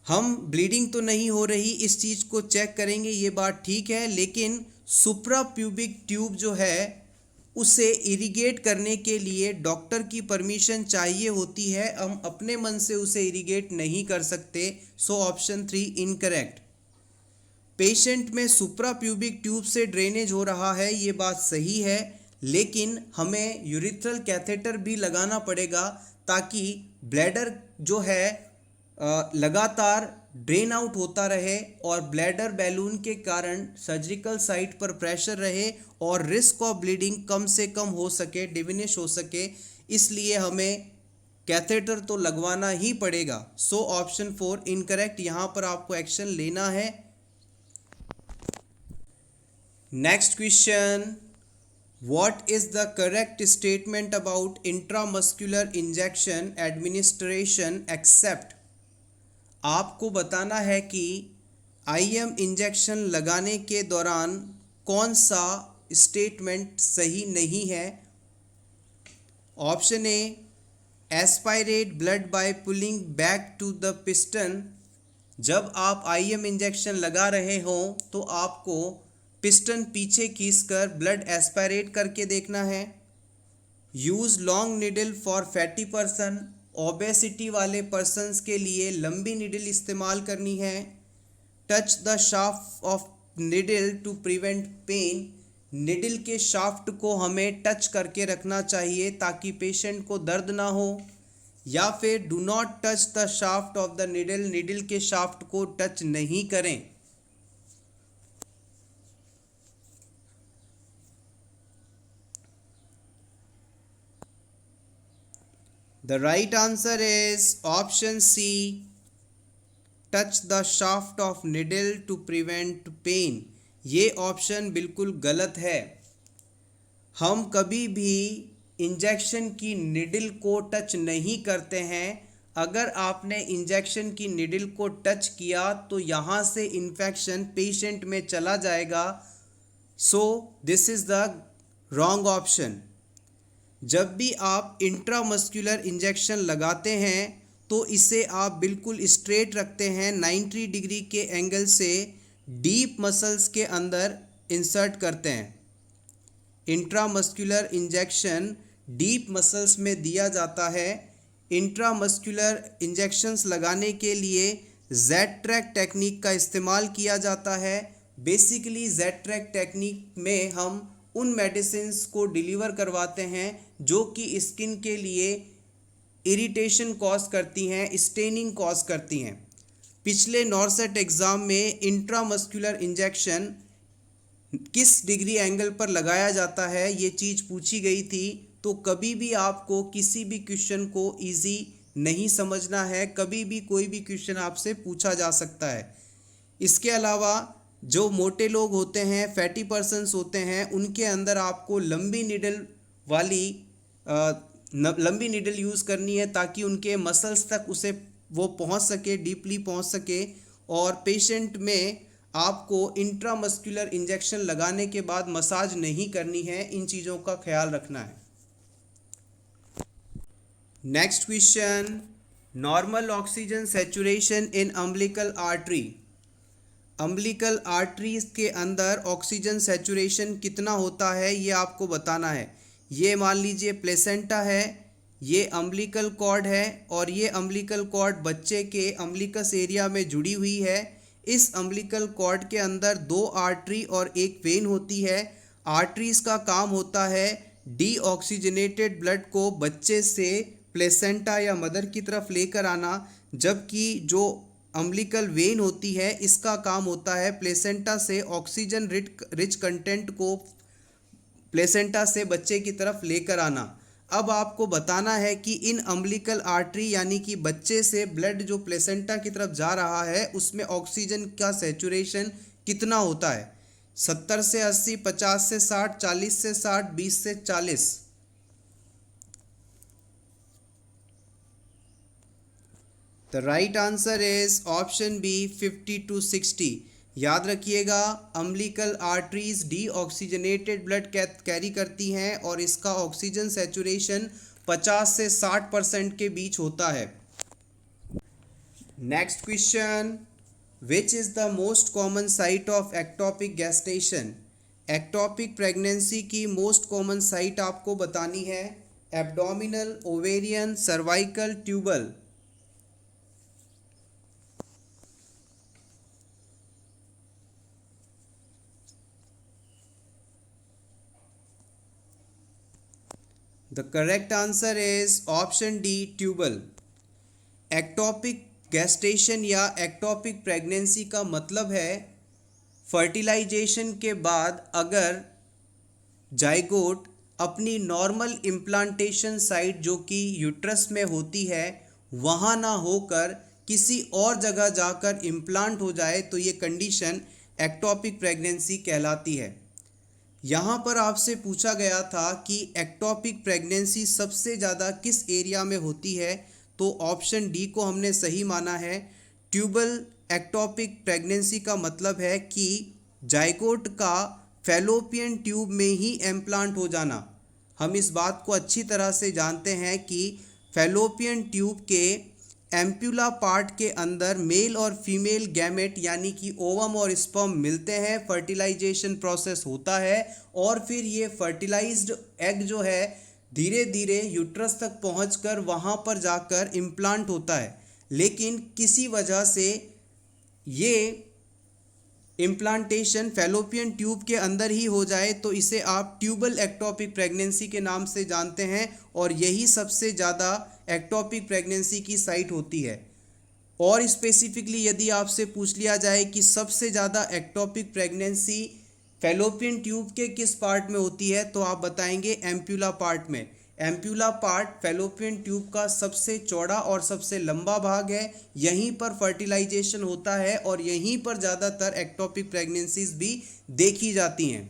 हम ब्लीडिंग तो नहीं हो रही इस चीज़ को चेक करेंगे, ये बात ठीक है, लेकिन सुप्रा प्यूबिक ट्यूब जो है उसे इरिगेट करने के लिए डॉक्टर की परमिशन चाहिए होती है। हम अपने मन से उसे इरिगेट नहीं कर सकते। So option 3 incorrect. पेशेंट में सुप्रा प्यूबिक ट्यूब से ड्रेनेज हो रहा है, ये बात सही है, लेकिन हमें यूरिथ्रल कैथेटर भी लगाना पड़ेगा ताकि ब्लैडर जो है लगातार ड्रेन आउट होता रहे और ब्लैडर बैलून के कारण सर्जिकल साइट पर प्रेशर रहे और रिस्क ऑफ ब्लीडिंग कम से कम हो सके, डिमिनिश हो सके, इसलिए हमें कैथेटर तो लगवाना ही पड़ेगा। सो ऑप्शन 4 इनकरेक्ट, यहाँ पर आपको एक्शन लेना है। Next question, what is the correct statement about intramuscular injection administration except? आपको बताना है कि IM इंजेक्शन लगाने के दौरान कौन सा स्टेटमेंट सही नहीं है। Option A, aspirate blood by pulling back to the piston. जब आप IM इंजेक्शन लगा रहे हों तो आपको पिस्टन पीछे खींचकर ब्लड एस्पायरेट करके देखना है। Use long needle for fatty person, obesity वाले पर्सन्स के लिए लंबी निडल इस्तेमाल करनी है। Touch the shaft of needle to prevent pain, needle के शाफ्ट को हमें टच करके रखना चाहिए ताकि पेशेंट को दर्द ना हो। या फिर do not touch the shaft of the needle, needle के शाफ्ट को टच नहीं करें। The right answer is option C, touch the shaft of needle to prevent pain। ये ऑप्शन बिल्कुल गलत है। हम कभी भी इंजेक्शन की निडल को टच नहीं करते हैं। अगर आपने इंजेक्शन की निडल को टच किया तो यहाँ से इन्फेक्शन पेशेंट में चला जाएगा। So this is the wrong option. जब भी आप इंट्रामस्कुलर इंजेक्शन लगाते हैं तो इसे आप बिल्कुल स्ट्रेट रखते हैं, 90 डिग्री के एंगल से डीप मसल्स के अंदर इंसर्ट करते हैं। इंट्रामस्कुलर इंजेक्शन डीप मसल्स में दिया जाता है। इंट्रामस्कुलर इंजेक्शंस लगाने के लिए Z-ट्रैक टेक्निक का इस्तेमाल किया जाता है। बेसिकली Z-Track टेक्निक में हम उन मेडिसिन्स को डिलीवर करवाते हैं जो कि स्किन के लिए इरिटेशन कॉज करती हैं, स्टेनिंग कॉज करती हैं। पिछले नॉर्सेट एग्ज़ाम में इंट्रामस्कुलर इंजेक्शन किस डिग्री एंगल पर लगाया जाता है ये चीज़ पूछी गई थी। तो कभी भी आपको किसी भी क्वेश्चन को इजी नहीं समझना है, कभी भी कोई भी क्वेश्चन आपसे पूछा जा सकता है। इसके अलावा जो मोटे लोग होते हैं, फैटी पर्सन्स होते हैं, उनके अंदर आपको लंबी नीडल यूज़ करनी है ताकि उनके मसल्स तक उसे वो पहुंच सके, डीपली पहुंच सके। और पेशेंट में आपको इंट्रामस्कुलर इंजेक्शन लगाने के बाद मसाज नहीं करनी है, इन चीज़ों का ख्याल रखना है। Next question, normal oxygen saturation in umbilical artery. Umbilical arteries के अंदर ऑक्सीजन सैचुरेशन कितना होता है ये आपको बताना है। ये मान लीजिए प्लेसेंटा है, ये अम्बिलिकल कॉर्ड है और ये अम्बिलिकल कॉर्ड बच्चे के अम्बिलिकस एरिया में जुड़ी हुई है। इस अम्बिलिकल कॉर्ड के अंदर 2 आर्टरी और 1 वेन होती है। आर्टरीज का काम होता है डीऑक्सीजनेटेड ब्लड को बच्चे से प्लेसेंटा या मदर की तरफ लेकर आना, जबकि जो अम्बिलिकल वेन होती है इसका काम होता है प्लेसेंटा से ऑक्सीजन रिच कंटेंट को प्लेसेंटा से बच्चे की तरफ लेकर आना। अब आपको बताना है कि इन अम्बिलिकल आर्टरी यानी कि बच्चे से ब्लड जो प्लेसेंटा की तरफ जा रहा है उसमें ऑक्सीजन का सैचुरेशन कितना होता है। 70 से 80, 50 से 60, 40 से 60, 20 से 40। The right answer is option B 50 to 60। याद रखिएगा, umbilical arteries deoxygenated blood carry करती हैं और इसका ऑक्सीजन सैचुरेशन 50 से 60% के बीच होता है। Next question, which is the most common site of ectopic gestation. Ectopic pregnancy की मोस्ट कॉमन साइट आपको बतानी है। Abdominal, ovarian, cervical, tubal. The correct answer is option D, tubal. Ectopic gestation या एक्टोपिक प्रेगनेंसी का मतलब है फर्टिलाइजेशन के बाद अगर जाइगोट अपनी नॉर्मल इम्प्लांटेशन साइट जो कि यूट्रस में होती है वहाँ ना होकर किसी और जगह जाकर इम्प्लांट हो जाए तो ये कंडीशन एक्टोपिक प्रेगनेंसी कहलाती है। यहाँ पर आपसे पूछा गया था कि एक्टोपिक प्रेगनेंसी सबसे ज़्यादा किस एरिया में होती है, तो ऑप्शन डी को हमने सही माना है। ट्यूबल एक्टोपिक प्रेगनेंसी का मतलब है कि जाइगोट का फैलोपियन ट्यूब में ही इम्प्लांट हो जाना। हम इस बात को अच्छी तरह से जानते हैं कि फैलोपियन ट्यूब के एम्प्यूला पार्ट के अंदर मेल और फीमेल गैमेट यानी कि ओवम और स्पर्म मिलते हैं, फर्टिलाइजेशन प्रोसेस होता है और फिर ये फर्टिलाइज्ड एग जो है धीरे धीरे यूट्रस तक पहुंचकर वहां पर जाकर इम्प्लांट होता है। लेकिन किसी वजह से ये इम्प्लांटेशन फैलोपियन ट्यूब के अंदर ही हो जाए तो इसे आप ट्यूबल एक्टोपिक प्रेगनेंसी के नाम से जानते हैं और यही सबसे ज़्यादा एक्टोपिक प्रेगनेंसी की साइट होती है। और स्पेसिफिकली यदि आपसे पूछ लिया जाए कि सबसे ज़्यादा एक्टोपिक प्रेगनेंसी फैलोपियन ट्यूब के किस पार्ट में होती है तो आप बताएंगे एम्प्यूला पार्ट में। एम्प्यूला पार्ट फैलोपियन ट्यूब का सबसे चौड़ा और सबसे लंबा भाग है, यहीं पर फर्टिलाइजेशन होता है और यहीं पर ज़्यादातर एक्टोपिक प्रेगनेंसीज भी देखी जाती हैं।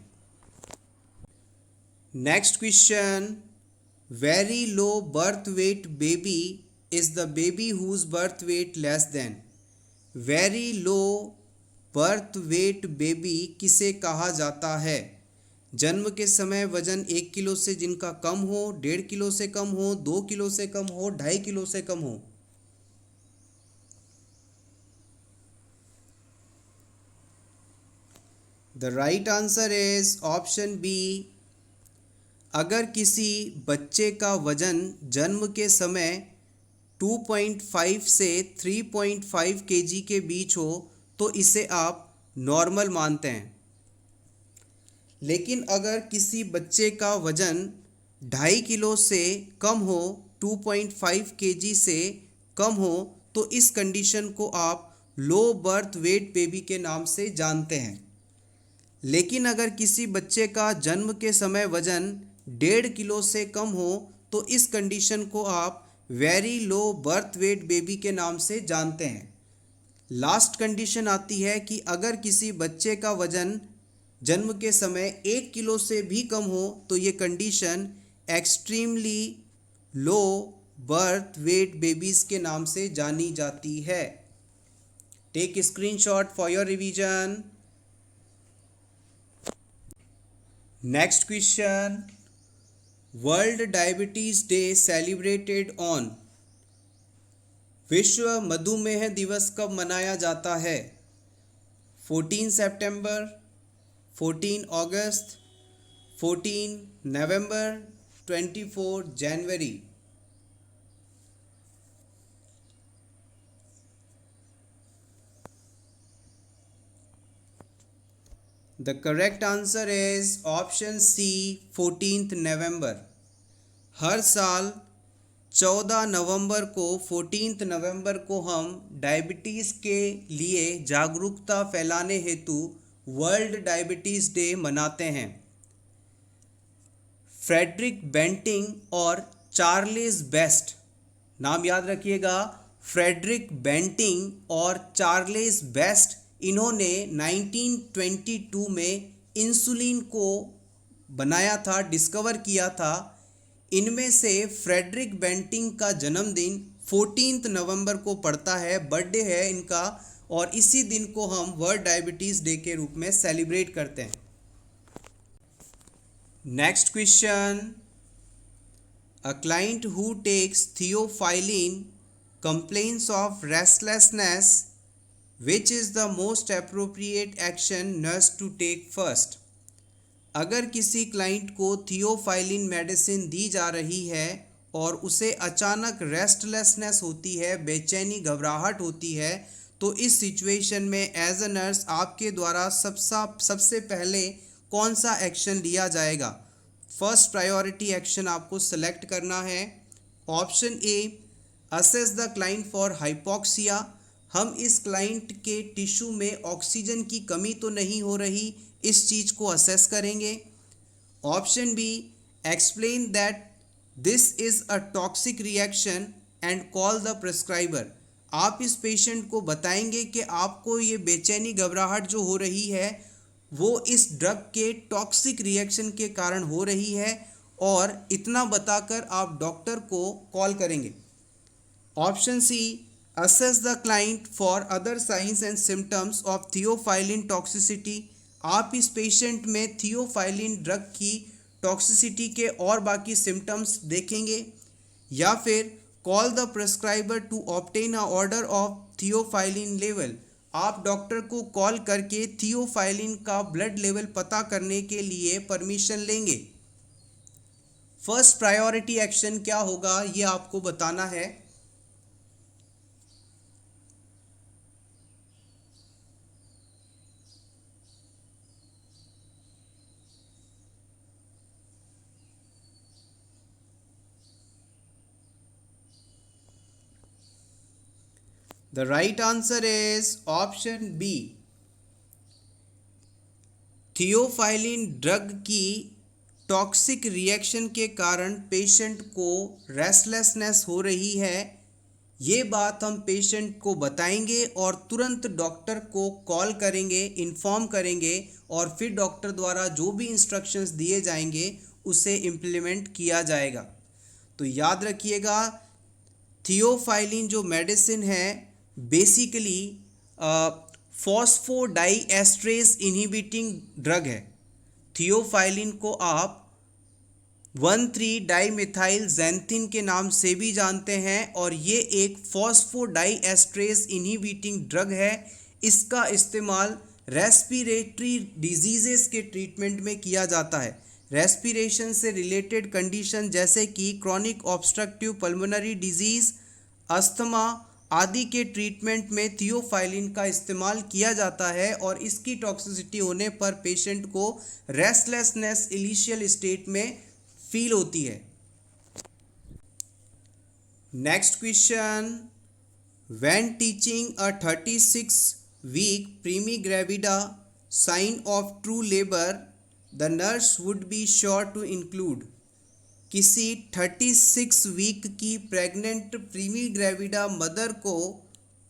Next question, very low birth weight baby is the baby whose birth weight less than. Very low birth weight baby किसे कहा जाता है। जन्म के समय वजन 1 किलो से जिनका कम हो, 1.5 किलो से कम हो, 2 किलो से कम हो, 2.5 किलो से कम हो। The right answer is option B. अगर किसी बच्चे का वजन जन्म के समय 2.5 से 3.5 kg के बीच हो तो इसे आप नॉर्मल मानते हैं। लेकिन अगर किसी बच्चे का वजन 2.5 किलो से कम हो, 2.5 केजी से कम हो, तो इस कंडीशन को आप लो बर्थ वेट बेबी के नाम से जानते हैं। लेकिन अगर किसी बच्चे का जन्म के समय वजन 1.5 किलो से कम हो, तो इस कंडीशन को आप very low birth weight baby के नाम से जानते हैं। लास्ट कंडीशन आती है कि अगर किसी बच्चे का वजन जन्म के समय 1 किलो से भी कम हो, तो ये condition extremely low birth weight babies के नाम से जानी जाती है। Take screenshot for your revision. Next question, world diabetes day celebrated on. विश्व मधुमेह दिवस कब मनाया जाता है? 14 सितंबर, 14 अगस्त, 14 नवंबर, 24 जनवरी। The correct answer is option C, 14th नवंबर। हर साल 14 नवंबर को 14 नवंबर को हम डायबिटीज़ के लिए जागरूकता फैलाने हेतु वर्ल्ड डायबिटीज़ डे मनाते हैं। फ्रेडरिक बेंटिंग और चार्ल्स बेस्ट, नाम याद रखिएगा, फ्रेडरिक बेंटिंग और चार्ल्स बेस्ट, इन्होंने 1922 में इंसुलिन को बनाया था, डिस्कवर किया था। इनमें से फ्रेडरिक बेंटिंग का जन्मदिन 14 नवंबर को पड़ता है, बर्थडे है इनका, और इसी दिन को हम वर्ल्ड डायबिटीज़ डे के रूप में सेलिब्रेट करते हैं। Next question, a client who takes theophylline complains of restlessness, which is the most appropriate action nurse to take first? अगर किसी क्लाइंट को थियोफाइलिन मेडिसिन दी जा रही है और उसे अचानक रेस्टलेसनेस होती है, बेचैनी घबराहट होती है, तो इस सिचुएशन में एज अ नर्स आपके द्वारा सबसे पहले कौन सा एक्शन लिया जाएगा? फर्स्ट प्रायोरिटी एक्शन आपको सेलेक्ट करना है। Option A, assess the client for hypoxia. हम इस क्लाइंट के टिश्यू में ऑक्सीजन की कमी तो नहीं हो रही, इस चीज़ को असेस करेंगे। Option B, explain that this is a toxic reaction and call the prescriber. आप इस पेशेंट को बताएंगे कि आपको ये बेचैनी घबराहट जो हो रही है वो इस ड्रग के टॉक्सिक रिएक्शन के कारण हो रही है, और इतना बताकर आप डॉक्टर को कॉल करेंगे। Option C, assess the client for other signs and symptoms of theophylline toxicity. आप इस पेशेंट में थियोफाइलिन ड्रग की टॉक्सिसिटी के और बाकी सिम्टम्स देखेंगे। या फिर call the prescriber to obtain a order of theophylline level. आप डॉक्टर को कॉल करके थियोफाइलिन का ब्लड लेवल पता करने के लिए परमिशन लेंगे। फर्स्ट प्रायोरिटी एक्शन क्या होगा ये आपको बताना है। The right answer is option B. Theophylline drug की टॉक्सिक रिएक्शन के कारण पेशेंट को रेस्टलेसनेस हो रही है, ये बात हम पेशेंट को बताएंगे और तुरंत डॉक्टर को कॉल करेंगे, इन्फॉर्म करेंगे, और फिर डॉक्टर द्वारा जो भी इंस्ट्रक्शंस दिए जाएंगे उसे इम्प्लीमेंट किया जाएगा। तो याद रखिएगा, थियोफाइलिन जो मेडिसिन है बेसिकली फॉस्फोडाइएस्ट्रेज इनहिबिटिंग ड्रग है। थियोफाइलिन को आप 1,3-डाइमिथाइल-ज़ैंथिन के नाम से भी जानते हैं, और ये एक फॉस्फोडाइएस्ट्रेज इनहिबिटिंग ड्रग है। इसका इस्तेमाल रेस्पिरेटरी डिजीज़ेस के ट्रीटमेंट में किया जाता है। रेस्पिरेशन से रिलेटेड कंडीशन जैसे कि chronic obstructive pulmonary disease, asthma, आदि के ट्रीटमेंट में थियोफाइलिन का इस्तेमाल किया जाता है और इसकी टॉक्सिसिटी होने पर पेशेंट को रेस्टलेसनेस इनिशियल स्टेट में फील होती है। Next question, when teaching a 36 week primigravida sign of true labour the nurse would be sure to include. किसी 36 वीक की प्रेग्नेंट प्रीमी ग्रेविडा मदर को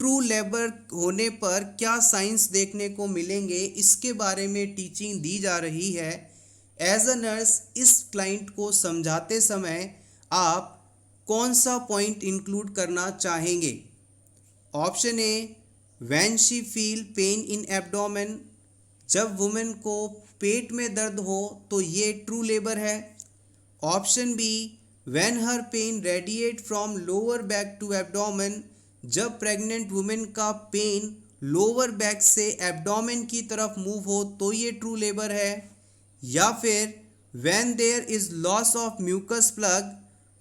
ट्रू लेबर होने पर क्या साइंस देखने को मिलेंगे, इसके बारे में टीचिंग दी जा रही है। एज अ नर्स इस क्लाइंट को समझाते समय आप कौन सा पॉइंट इंक्लूड करना चाहेंगे। Option A, when she feel pain in abdomen, जब वुमेन को पेट में दर्द हो तो ये ट्रू लेबर है। Option B, when her pain radiate from lower back to abdomen, जब प्रेग्नेंट वुमेन का पेन लोअर बैक से एब्डोमेन की तरफ मूव हो तो ये ट्रू लेबर है। या फिर when there is loss of mucus plug,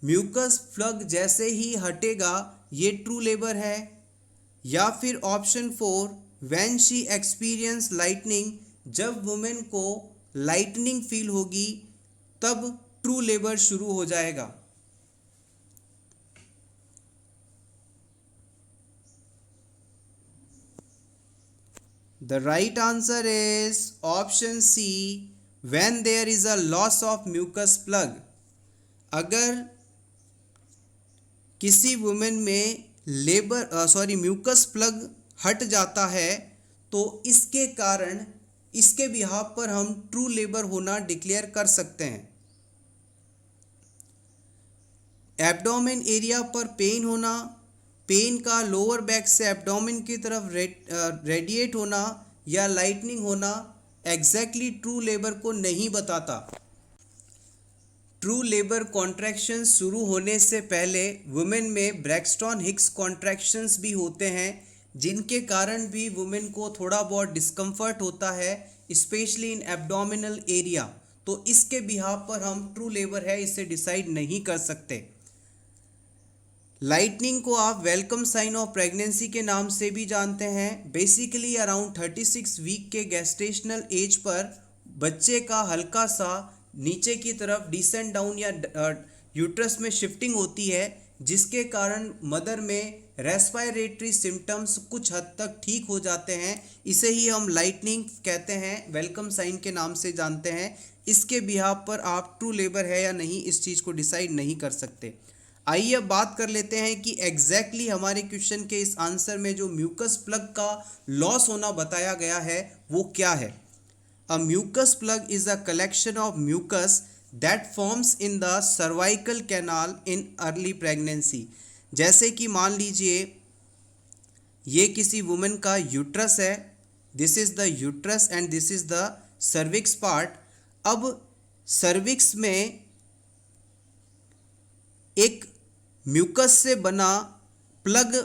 mucus plug जैसे ही हटेगा ये ट्रू लेबर है। या फिर option 4, when she experience lightening, जब वुमेन को लाइटनिंग फील होगी तब ट्रू लेबर शुरू हो जाएगा। The right answer is option C, when there is a loss of mucus plug. अगर किसी वुमेन में म्यूकस प्लग हट जाता है तो इसके कारण इसके बिहाफ पर हम ट्रू लेबर होना डिक्लेयर कर सकते हैं। एब्डोमेन एरिया पर पेन होना, पेन का लोअर बैक से एब्डोमेन की तरफ रेडिएट होना या लाइटनिंग होना एग्जैक्टली ट्रू लेबर को नहीं बताता। ट्रू लेबर कॉन्ट्रैक्शंस शुरू होने से पहले वुमेन में ब्रैक्सटन हिक्स कॉन्ट्रैक्शंस भी होते हैं, जिनके कारण भी वुमेन को थोड़ा बहुत डिस्कम्फर्ट होता है, स्पेशली इन एब्डोमिनल एरिया। तो इसके बिहाफ पर हम ट्रू लेबर है इसे डिसाइड नहीं कर सकते। लाइटनिंग को आप वेलकम साइन ऑफ प्रेगनेंसी के नाम से भी जानते हैं। बेसिकली अराउंड 36 वीक के गेस्टेशनल एज पर बच्चे का हल्का सा नीचे की तरफ डिसेंड डाउन या यूट्रस में शिफ्टिंग होती है, जिसके कारण मदर में रेस्पिरेटरी सिम्टम्स कुछ हद तक ठीक हो जाते हैं। इसे ही हम लाइटनिंग कहते हैं, वेलकम साइन के नाम से जानते हैं। इसके बिहाफ पर आप ट्रू लेबर है या नहीं इस चीज़ को डिसाइड नहीं कर सकते। आइए अब बात कर लेते हैं कि एग्जैक्टली हमारे क्वेश्चन के इस आंसर में जो म्यूकस प्लग का लॉस होना बताया गया है वो क्या है। A mucus plug is a collection of mucus that forms in the cervical canal in early pregnancy। जैसे कि मान लीजिए ये किसी वुमेन का यूट्रस है, this is the uterus and this is the cervix part. अब सर्विक्स में एक म्यूकस से बना प्लग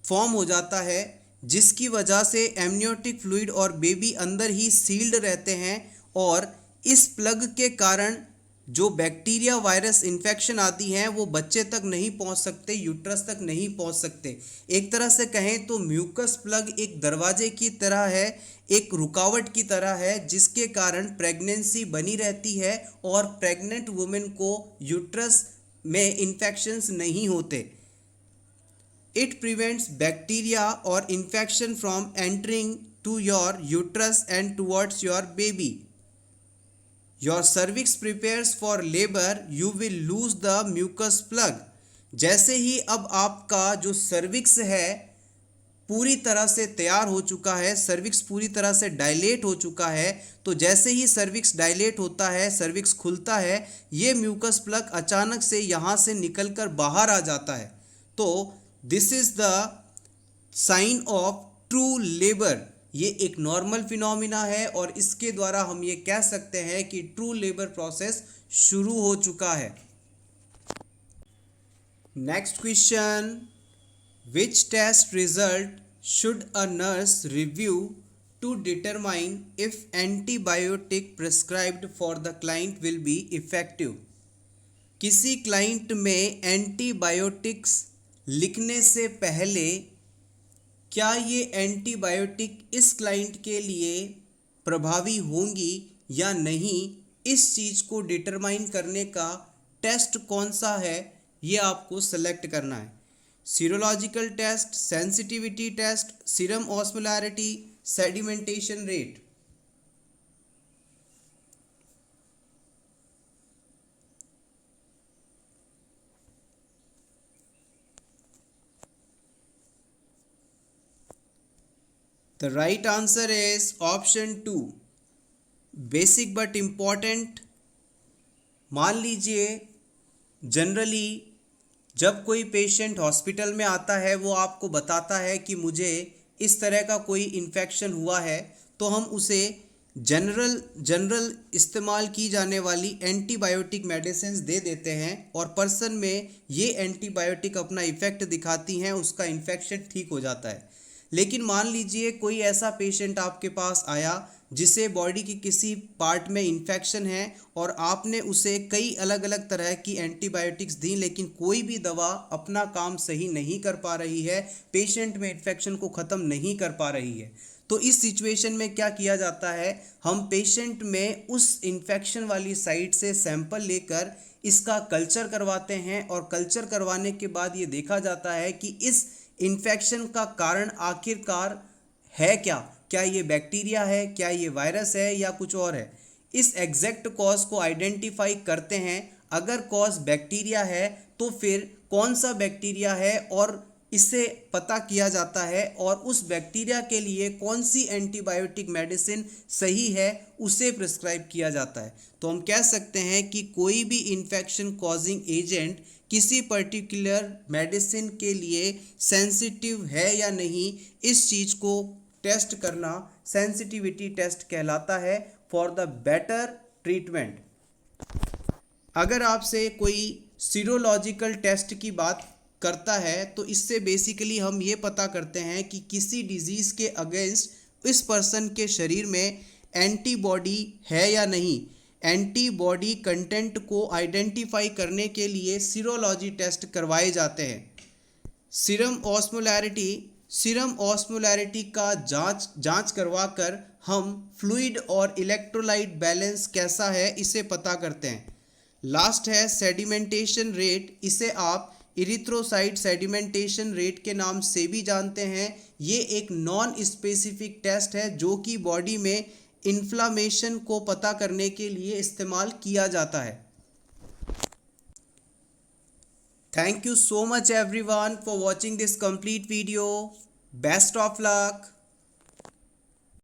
फॉर्म हो जाता है, जिसकी वजह से एमनियोटिक फ्लूइड और बेबी अंदर ही सील्ड रहते हैं और इस प्लग के कारण जो बैक्टीरिया वायरस इन्फेक्शन आती हैं वो बच्चे तक नहीं पहुंच सकते, यूट्रस तक नहीं पहुंच सकते। एक तरह से कहें तो म्यूकस प्लग एक दरवाजे की तरह है, एक रुकावट की तरह है, जिसके कारण प्रेगनेंसी बनी रहती है और प्रेग्नेंट वुमेन को यूट्रस में इन्फेक्शंस नहीं होते। It prevents bacteria or infection from entering to your uterus and towards your baby. Your cervix prepares for labor, you will lose the mucus plug. जैसे ही अब आपका जो सर्विक्स है पूरी तरह से तैयार हो चुका है, सर्विक्स पूरी तरह से डायलेट हो चुका है, तो जैसे ही सर्विक्स डायलेट होता है, सर्विक्स खुलता है, ये म्यूकस प्लग अचानक से यहाँ से निकलकर बाहर आ जाता है। तो this is the sign of true labour. ये एक नॉर्मल फिनोमिना है और इसके द्वारा हम ये कह सकते हैं कि ट्रू लेबर प्रोसेस शुरू हो चुका है। Next question, which test result should a nurse review to determine if antibiotic prescribed for the client will be effective. किसी क्लाइंट में एंटीबायोटिक्स लिखने से पहले क्या ये एंटीबायोटिक इस क्लाइंट के लिए प्रभावी होंगी या नहीं, इस चीज़ को डिटरमाइन करने का टेस्ट कौन सा है, ये आपको सेलेक्ट करना है। Serological test, sensitivity test, serum osmolarity, sedimentation rate. The right answer is option 2, basic but important. मान लीजिए जनरली जब कोई पेशेंट हॉस्पिटल में आता है, वो आपको बताता है कि मुझे इस तरह का कोई इन्फेक्शन हुआ है, तो हम उसे जनरल इस्तेमाल की जाने वाली एंटीबायोटिक मेडिसिन दे देते हैं और पर्सन में ये एंटीबायोटिक अपना इफ़ेक्ट दिखाती हैं, उसका इन्फेक्शन ठीक हो जाता है। लेकिन मान लीजिए कोई ऐसा पेशेंट आपके पास आया जिसे बॉडी की किसी पार्ट में इन्फेक्शन है और आपने उसे कई अलग अलग तरह की एंटीबायोटिक्स दी, लेकिन कोई भी दवा अपना काम सही नहीं कर पा रही है, पेशेंट में इन्फेक्शन को ख़त्म नहीं कर पा रही है। तो इस सिचुएशन में क्या किया जाता है, हम पेशेंट में उस इन्फेक्शन वाली साइट से सैंपल लेकर इसका कल्चर करवाते हैं और कल्चर करवाने के बाद ये देखा जाता है कि इस इन्फेक्शन का कारण आखिरकार है क्या ये बैक्टीरिया है, क्या ये वायरस है या कुछ और है। इस एग्जैक्ट कॉज को आइडेंटिफाई करते हैं। अगर कॉज बैक्टीरिया है तो फिर कौन सा बैक्टीरिया है और इसे पता किया जाता है और उस बैक्टीरिया के लिए कौन सी एंटीबायोटिक मेडिसिन सही है उसे प्रिस्क्राइब किया जाता है। तो हम कह सकते हैं कि कोई भी इन्फेक्शन कॉजिंग एजेंट किसी पर्टिकुलर मेडिसिन के लिए सेंसिटिव है या नहीं, इस चीज़ को टेस्ट करना सेंसिटिविटी टेस्ट कहलाता है फॉर द बेटर ट्रीटमेंट। अगर आपसे कोई सीरोलॉजिकल टेस्ट की बात करता है तो इससे बेसिकली हम ये पता करते हैं कि किसी डिजीज़ के अगेंस्ट इस पर्सन के शरीर में एंटीबॉडी है या नहीं। एंटीबॉडी कंटेंट को आइडेंटिफाई करने के लिए सीरोलॉजी टेस्ट करवाए जाते हैं। सीरम ऑस्मोलैरिटी का जांच करवाकर हम फ्लूइड और इलेक्ट्रोलाइट बैलेंस कैसा है इसे पता करते हैं। लास्ट है सेडिमेंटेशन रेट, इसे आप इरिथ्रोसाइट सेडिमेंटेशन रेट के नाम से भी जानते हैं। ये एक नॉन स्पेसिफिक टेस्ट है जो कि बॉडी में इन्फ्लामेशन को पता करने के लिए इस्तेमाल किया जाता है। Thank you so much everyone for watching this complete video. Best of luck.